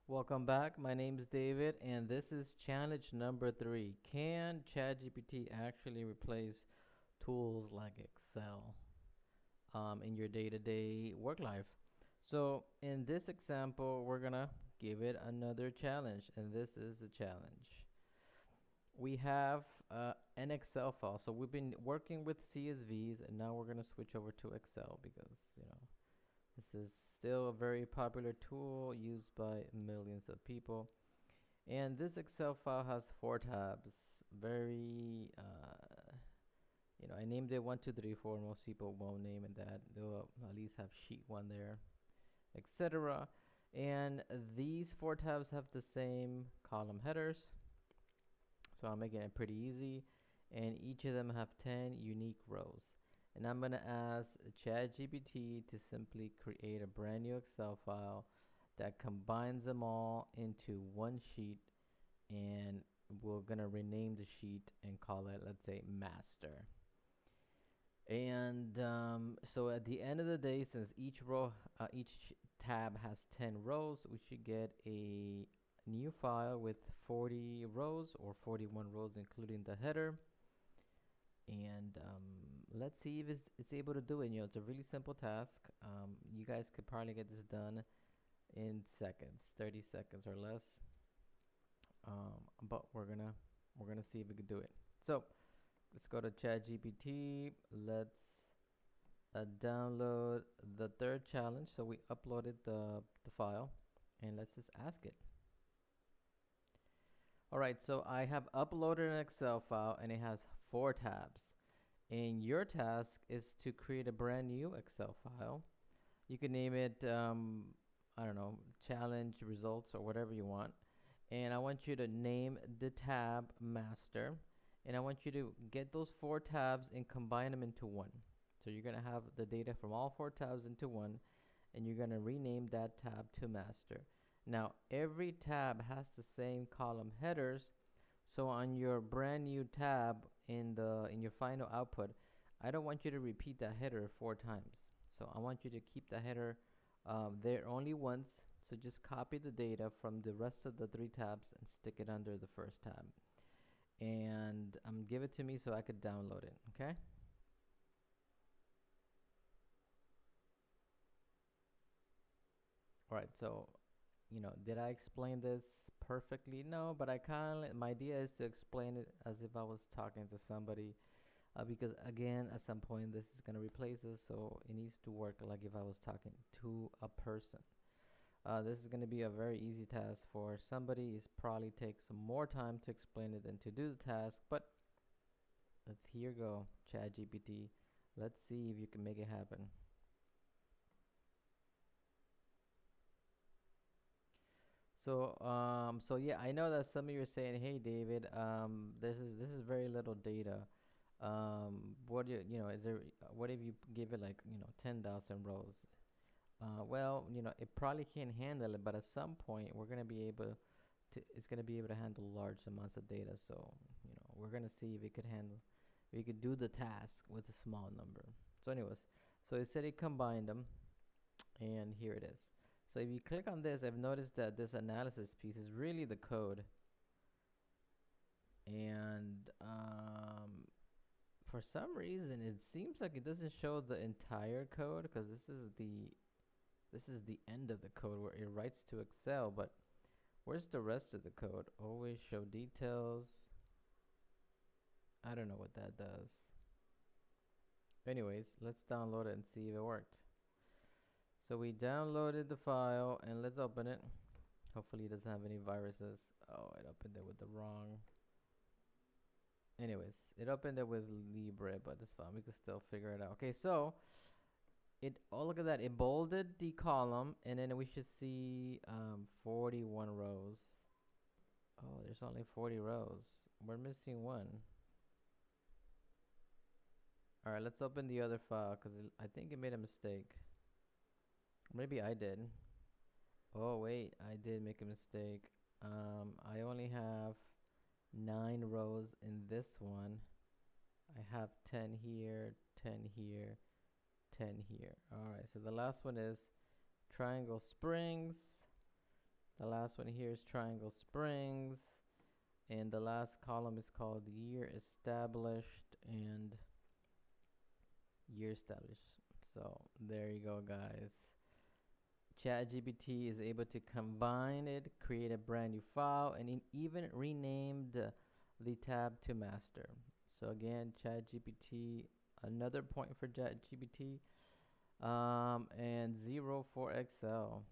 Welcome back. My name is David, and this is challenge number 3. Can ChatGPT actually replace tools like Excel in your day to day work life? So, in this example, we're gonna give it another challenge, and this is the challenge. We have an Excel file. So, we've been working with CSVs, and now we're gonna switch over to Excel because this is still a very popular tool used by millions of people. And this Excel file has 4 tabs. I named it 1, 2, 3, 4. Most people won't name it that. They'll at least have sheet 1 there, etc. And these 4 tabs have the same column headers. So I'm making it pretty easy. And each of them have 10 unique rows. And I'm going to ask ChatGPT to simply create a brand new Excel file that combines them all into one sheet, and we're gonna rename the sheet and call it, let's say, master. And so at the end of the day, since each tab has 10 rows, we should get a new file with 40 rows or 41 rows, including the header. And let's see if it's able to do it. It's a really simple task. You guys could probably get this done in seconds, 30 seconds or less. But we're gonna see if we can do it. So let's go to ChatGPT. Let's download the third challenge. So we uploaded the file, and let's just ask it. All right, so I have uploaded an Excel file, and it has 4 tabs. And your task is to create a brand new Excel file. You can name it, I don't know, challenge results or whatever you want. And I want you to name the tab master. And I want you to get those 4 tabs and combine them into one. So you're going to have the data from all 4 tabs into one, and you're going to rename that tab to master. Now, every tab has the same column headers. So on your brand new tab in your final output, I don't want you to repeat that header 4 times. So I want you to keep the header there only once. So just copy the data from the rest of the 3 tabs and stick it under the first tab. And give it to me so I could download it, okay? All right, so, did I explain this perfectly? No, but my idea is to explain it as if I was talking to somebody, because again, at some point, this is going to replace us, so it needs to work like if I was talking to a person. This is going to be a very easy task for somebody. It probably takes some more time to explain it than to do the task, but here you go, ChatGPT. Let's see if you can make it happen. So yeah, I know that some of you are saying, "Hey, David, this is very little data. What do is there? What if you give it like 10,000 rows? Well, it probably can't handle it, but at some point we're gonna be able to. It's gonna be able to handle large amounts of data. So we're gonna see if it could handle, if it could do the task with a small number. So, anyways, so it said it combined them, and here it is. So if you click on this, I've noticed that this analysis piece is really the code. And for some reason, it seems like it doesn't show the entire code, because this is the end of the code where it writes to Excel. But where's the rest of the code? Always show details. I don't know what that does. Anyways, let's download it and see if it worked. So we downloaded the file, and let's open it. Hopefully it doesn't have any viruses. Oh, it opened it with the wrong. Anyways, it opened it with Libre, but it's fine. We can still figure it out. Okay, so look at that. It bolded the column, and then we should see 41 rows. Oh, there's only 40 rows. We're missing one. All right, let's open the other file, because I think it made a mistake. Maybe I did. Oh wait, I did make a mistake. I only have 9 rows in this one. I have 10 here, 10 here, 10 here. All right, so the last one is Triangle Springs. The last one here is Triangle Springs. And the last column is called year established and year established. So there you go, guys. ChatGPT is able to combine it, create a brand new file, and it even renamed the tab to master. So again, ChatGPT, another point for ChatGPT, and 0 for Excel.